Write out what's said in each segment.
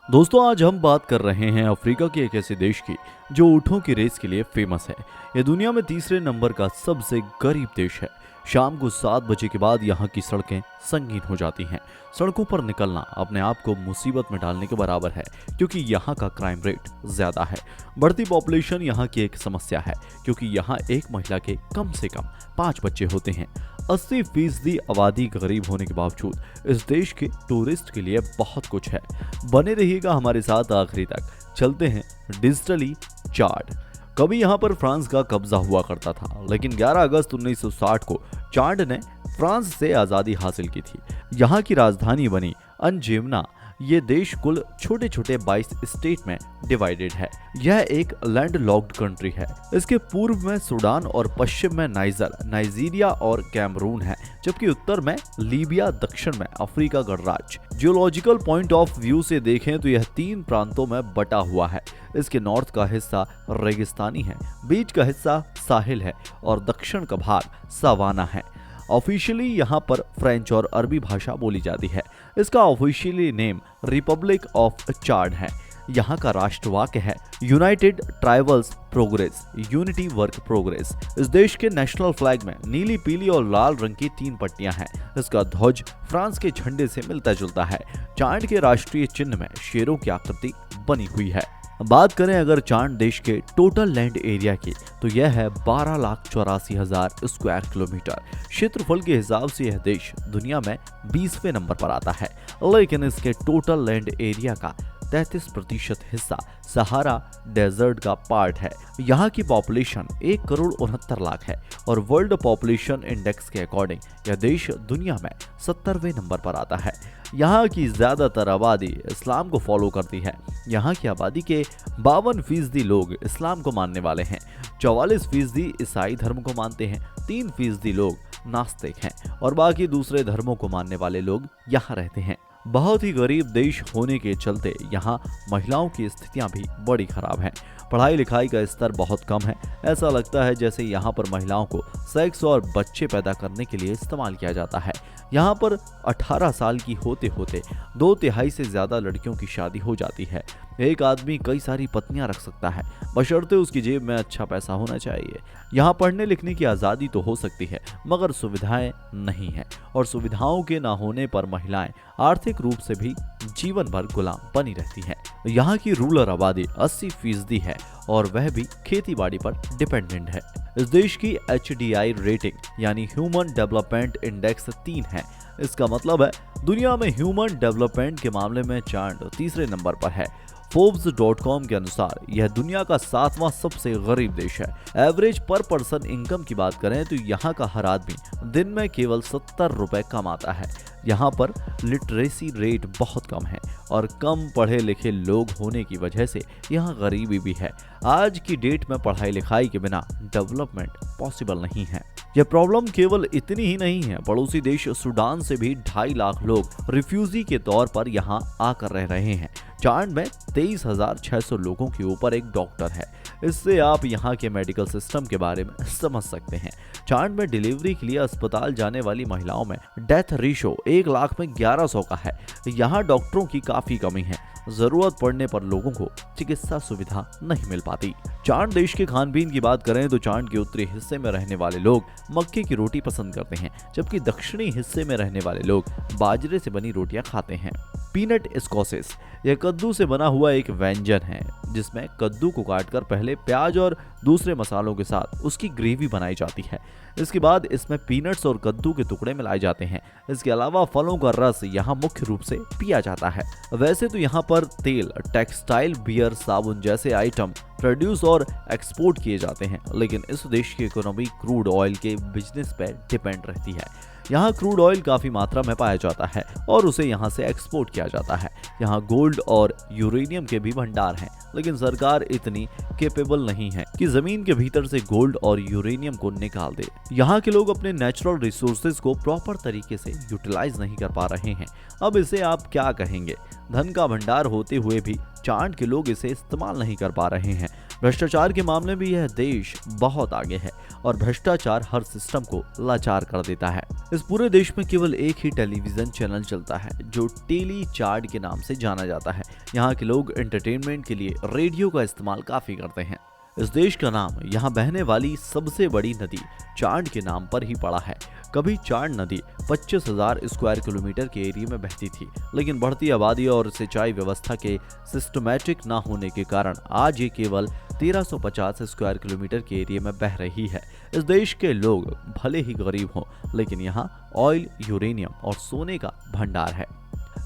दोस्तों आज हम बात कर रहे हैं अफ्रीका के एक ऐसे देश की जो ऊँटों की रेस के लिए फेमस है। यह दुनिया में तीसरे नंबर का सबसे गरीब देश है। शाम को 7 बजे के बाद यहाँ की सड़कें संगीन हो जाती हैं। सड़कों पर निकलना अपने आप को मुसीबत में डालने के बराबर है, क्योंकि यहाँ का क्राइम रेट ज्यादा है। बढ़ती पॉपुलेशन यहाँ की एक समस्या है, क्योंकि यहाँ एक महिला के कम से कम 5 बच्चे होते हैं। 80% आबादी गरीब होने के बावजूद इस देश के टूरिस्ट के लिए बहुत कुछ है। बने रहिएगा हमारे साथ आखिरी तक। चलते हैं डिजिटली चार्ट। कभी यहाँ पर फ्रांस का कब्जा हुआ करता था, लेकिन 11 अगस्त 1960 को चार्ट ने फ्रांस से आज़ादी हासिल की थी। यहाँ की राजधानी बनी अंजुमना। ये देश कुल छोटे छोटे 22 स्टेट में डिवाइडेड है। यह एक लैंडलॉक्ड कंट्री है। इसके पूर्व में सूडान और पश्चिम में नाइजीरिया और कैमरून है, जबकि उत्तर में लीबिया, दक्षिण में अफ्रीका गणराज्य। जियोलॉजिकल पॉइंट ऑफ व्यू से देखें तो यह 3 प्रांतों में बटा हुआ है। इसके नॉर्थ का हिस्सा रेगिस्तानी है, बीच का हिस्सा साहिल है और दक्षिण का भाग सवाना है। ऑफिशियली यहाँ पर फ्रेंच और अरबी भाषा बोली जाती है। इसका ऑफिशियली नेम रिपब्लिक ऑफ चाड है। यहाँ का राष्ट्रवाक्य है United tribals progress, unity work progress. इस देश के नेशनल फ्लैग में नीली, पीली और लाल रंग की 3 पट्टियां हैं। इसका ध्वज फ्रांस के झंडे से मिलता जुलता है। चाड के राष्ट्रीय चिन्ह में शेरों की आकृति बनी हुई है। बात करें अगर चाड देश के टोटल लैंड एरिया की, तो यह है 12,84,000 स्क्वायर किलोमीटर। क्षेत्रफल के हिसाब से यह देश दुनिया में 20वें नंबर पर आता है, लेकिन इसके टोटल लैंड एरिया का 33% हिस्सा सहारा डेजर्ट का पार्ट है। यहाँ की पॉपुलेशन 1,69,00,000 है और वर्ल्ड पॉपुलेशन इंडेक्स के अकॉर्डिंग यह देश दुनिया में 70वें नंबर पर आता है। यहाँ की ज्यादातर आबादी इस्लाम को फॉलो करती है। यहाँ की आबादी के 52% लोग इस्लाम को मानने वाले हैं, 44% ईसाई धर्म को मानते हैं, 3% लोग नास्तिक हैं और बाकी दूसरे धर्मों को मानने वाले लोग यहाँ रहते हैं। बहुत ही गरीब देश होने के चलते यहाँ महिलाओं की स्थितियां भी बड़ी खराब हैं। पढ़ाई लिखाई का स्तर बहुत कम है। ऐसा लगता है जैसे यहाँ पर महिलाओं को सेक्स और बच्चे पैदा करने के लिए इस्तेमाल किया जाता है। यहाँ पर 18 साल की होते होते 2/3 से ज्यादा लड़कियों की शादी हो जाती है। एक आदमी कई सारी पत्नियां रख सकता है, बशर्ते उसकी जेब में अच्छा पैसा होना चाहिए। यहाँ पढ़ने लिखने की आज़ादी तो हो सकती है, मगर सुविधाएं नहीं है, और सुविधाओं के ना होने पर महिलाएं आर्थिक रूप से भी जीवन भर गुलाम बनी रहती हैं। यहाँ की रूरल आबादी 80% है और वह भी खेतीबाड़ी पर डिपेंडेंट है। इस देश की HDI रेटिंग यानी ह्यूमन डेवलपमेंट इंडेक्स 3 है। इसका मतलब है दुनिया में ह्यूमन डेवलपमेंट के मामले में चाड तीसरे नंबर पर है। Forbes.com के अनुसार यह दुनिया का 7वां सबसे गरीब देश है। एवरेज पर पर्सन इनकम की बात करें तो यहाँ का हर आदमी दिन में केवल 70 रुपए कमाता है। यहाँ पर लिटरेसी रेट बहुत कम है और कम पढ़े लिखे लोग होने की वजह से यहाँ गरीबी भी है। आज की डेट में पढ़ाई लिखाई के बिना डेवलपमेंट पॉसिबल नहीं है। यह प्रॉब्लम केवल इतनी ही नहीं है, पड़ोसी देश सूडान से भी 2.5 लाख लोग रिफ्यूजी के तौर पर यहाँ आकर रह रहे हैं। चाड में 23,600 लोगों के ऊपर एक डॉक्टर है। इससे आप यहाँ के मेडिकल सिस्टम के बारे में समझ सकते हैं। चाड में डिलीवरी के लिए अस्पताल जाने वाली महिलाओं में डेथ रेशो 1 लाख में 1100 का है। यहाँ डॉक्टरों की काफी कमी है। जरूरत पड़ने पर लोगों को चिकित्सा सुविधा नहीं मिल पाती। चाड देश के खान पीन की बात करें तो चाड के उत्तरी हिस्से में रहने वाले लोग मक्के की रोटी पसंद करते हैं, जबकि दक्षिणी हिस्से में रहने वाले लोग बाजरे से बनी रोटियां खाते हैं। पीनट स्कॉसेस यह कद्दू से बना हुआ एक व्यंजन है, जिसमें कद्दू को काटकर पहले प्याज और दूसरे मसालों के साथ उसकी ग्रेवी बनाई जाती है। इसके बाद इसमें पीनट्स और कद्दू के टुकड़े मिलाए जाते हैं। इसके अलावा फलों का रस यहाँ मुख्य रूप से पिया जाता है। वैसे तो यहाँ पर तेल, टेक्सटाइल, बियर, साबुन जैसे आइटम प्रोड्यूस और एक्सपोर्ट किए जाते हैं, लेकिन इस देश की इकोनॉमी क्रूड ऑयल के बिजनेस पर डिपेंड रहती है। यहाँ क्रूड ऑयल काफी मात्रा में पाया जाता है और उसे यहाँ से एक्सपोर्ट किया जाता है। यहाँ गोल्ड और यूरेनियम के भी भंडार हैं, लेकिन सरकार इतनी कैपेबल नहीं है कि जमीन के भीतर से गोल्ड और यूरेनियम को निकाल दे। यहाँ के लोग अपने नेचुरल रिसोर्सेज को प्रॉपर तरीके से यूटिलाइज नहीं कर पा रहे हैं। अब इसे आप क्या कहेंगे? धन का भंडार होते हुए भी चांद के लोग इसे इस्तेमाल नहीं कर पा रहे हैं। भ्रष्टाचार के मामले में यह देश बहुत आगे है और भ्रष्टाचार हर सिस्टम को लाचार कर देता है। इस पूरे देश में केवल एक ही टेलीविजन चैनल चलता है जो टेली चार्ड के नाम से जाना जाता है। यहाँ के लोग एंटरटेनमेंट के लिए रेडियो का इस्तेमाल काफी करते हैं। इस देश का नाम यहाँ बहने वाली सबसे बड़ी नदी चांड के नाम पर ही पड़ा है। कभी चांड नदी 25,000 स्क्वायर किलोमीटर के एरिया में बहती थी, लेकिन बढ़ती आबादी और सिंचाई व्यवस्था के सिस्टमैटिक ना होने के कारण आज ये केवल 1350 स्क्वायर किलोमीटर के एरिया में बह रही है। इस देश के लोग भले ही गरीब हों, लेकिन यहाँ ऑयल, यूरेनियम और सोने का भंडार है।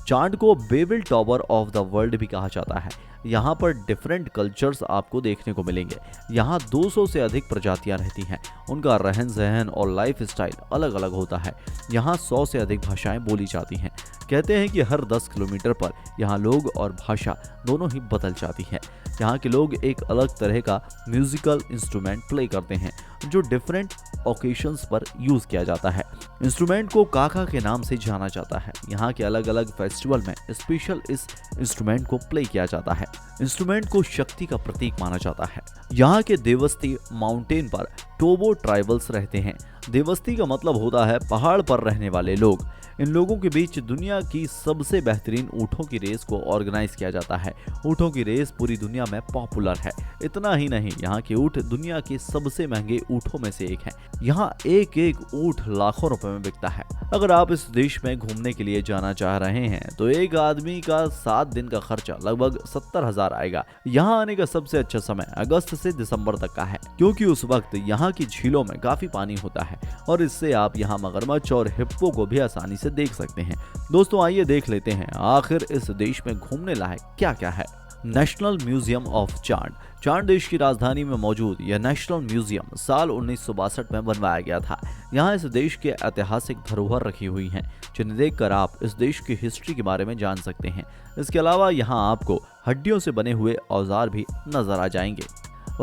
चांद को बेबिल टॉवर ऑफ द वर्ल्ड भी कहा जाता है। यहाँ पर डिफरेंट कल्चर्स आपको देखने को मिलेंगे। यहाँ 200 से अधिक प्रजातियाँ रहती हैं। उनका रहन सहन और लाइफ स्टाइल अलग अलग होता है। यहाँ 100 से अधिक भाषाएं बोली जाती हैं। कहते हैं कि हर 10 किलोमीटर पर यहाँ लोग और भाषा दोनों ही बदल जाती है। यहाँ के लोग एक अलग तरह का म्यूजिकल इंस्ट्रूमेंट प्ले करते हैं जो डिफरेंट ओकेशंस पर यूज किया जाता है। इंस्ट्रूमेंट को काका के नाम से जाना जाता है। यहाँ के अलग अलग फेस्टिवल में स्पेशल इस इंस्ट्रूमेंट को प्ले किया जाता है। इंस्ट्रूमेंट को शक्ति का प्रतीक माना जाता है। यहाँ के देवस्ती माउंटेन पर टोबो ट्राइबल्स रहते हैं। देवस्ती का मतलब होता है पहाड़ पर रहने वाले लोग। इन लोगों के बीच दुनिया की सबसे बेहतरीन ऊँटों की रेस को ऑर्गेनाइज किया जाता है। ऊँटों की रेस पूरी दुनिया में पॉपुलर है। इतना ही नहीं, यहाँ के ऊँट दुनिया के सबसे महंगे ऊँटों में से एक हैं। यहाँ एक एक ऊँट लाखों रुपए में बिकता है। अगर आप इस देश में घूमने के लिए जाना चाह रहे हैं तो एक आदमी का 7 दिन का खर्चा लगभग 70,000 आएगा। यहाँ आने का सबसे अच्छा समय अगस्त से दिसंबर तक का है, क्योंकि उस वक्त यहाँ की झीलों में काफी पानी होता है और इससे आप यहाँ मगरमच्छ और हिप्पो को भी आसानी से देख सकते हैं। दोस्तों आइए देख लेते हैं आखिर इस देश में घूमने लायक क्या क्या है। नेशनल म्यूजियम ऑफ चांद। चांद देश की राजधानी में मौजूद यह नेशनल म्यूजियम साल 1962 में बनवाया गया था। यहाँ इस देश के ऐतिहासिक धरोहर रखी हुई हैं, जिन्हें देखकर आप इस देश की हिस्ट्री के बारे में जान सकते हैं। इसके अलावा यहाँ आपको हड्डियों से बने हुए औजार भी नजर आ जाएंगे।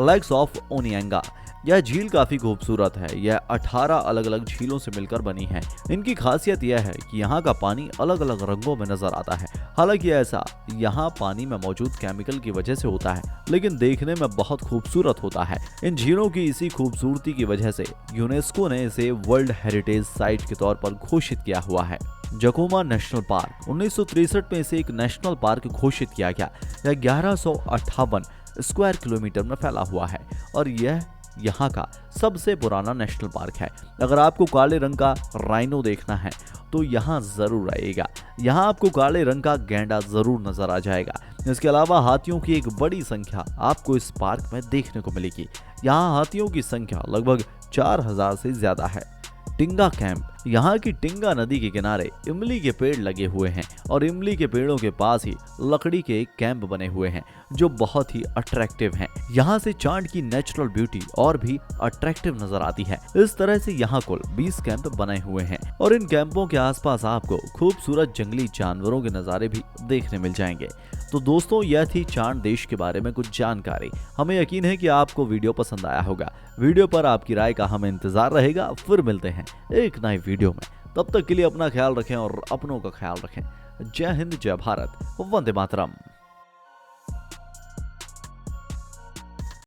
Lakes of Ounianga. यह झील काफी खूबसूरत है। यह 18 अलग अलग झीलों से मिलकर बनी है। इनकी खासियत यह है कि यहाँ का पानी अलग अलग रंगों में नजर आता है। हालांकि ऐसा यहाँ पानी में मौजूद केमिकल की वजह से होता है, लेकिन देखने में बहुत खूबसूरत होता है। इन झीलों की इसी खूबसूरती की वजह से यूनेस्को ने इसे वर्ल्ड हेरिटेज साइट के तौर पर घोषित किया हुआ है। जकोमा नेशनल पार्क। 1963 में इसे एक नेशनल पार्क घोषित किया गया। यह 1158 स्क्वायर किलोमीटर में फैला हुआ है और यह यहाँ का सबसे पुराना नेशनल पार्क है। अगर आपको काले रंग का राइनो देखना है तो यहाँ जरूर आइएगा। यहाँ आपको काले रंग का गैंडा जरूर नजर आ जाएगा। इसके अलावा हाथियों की एक बड़ी संख्या आपको इस पार्क में देखने को मिलेगी। यहाँ हाथियों की संख्या लगभग 4000 से ज्यादा है। टिंगा कैंप। यहाँ की टिंगा नदी के किनारे इमली के पेड़ लगे हुए हैं और इमली के पेड़ों के पास ही लकड़ी के एक कैंप बने हुए हैं जो बहुत ही अट्रैक्टिव हैं। यहाँ से चांद की नेचुरल ब्यूटी और भी अट्रैक्टिव नजर आती है। इस तरह से यहाँ कुल 20 कैंप बने हुए हैं और इन कैंपों के आसपास आपको खूबसूरत जंगली जानवरों के नज़ारे भी देखने मिल जाएंगे। तो दोस्तों यह थी चांद देश के बारे में कुछ जानकारी। हमें यकीन है कि आपको वीडियो पसंद आया होगा। वीडियो पर आपकी राय का हमें इंतजार रहेगा। फिर मिलते हैं एक नई वीडियो में। तब तक के लिए अपना ख्याल रखें और अपनों का ख्याल रखें। जय हिंद, जय भारत, वंदे मातरम।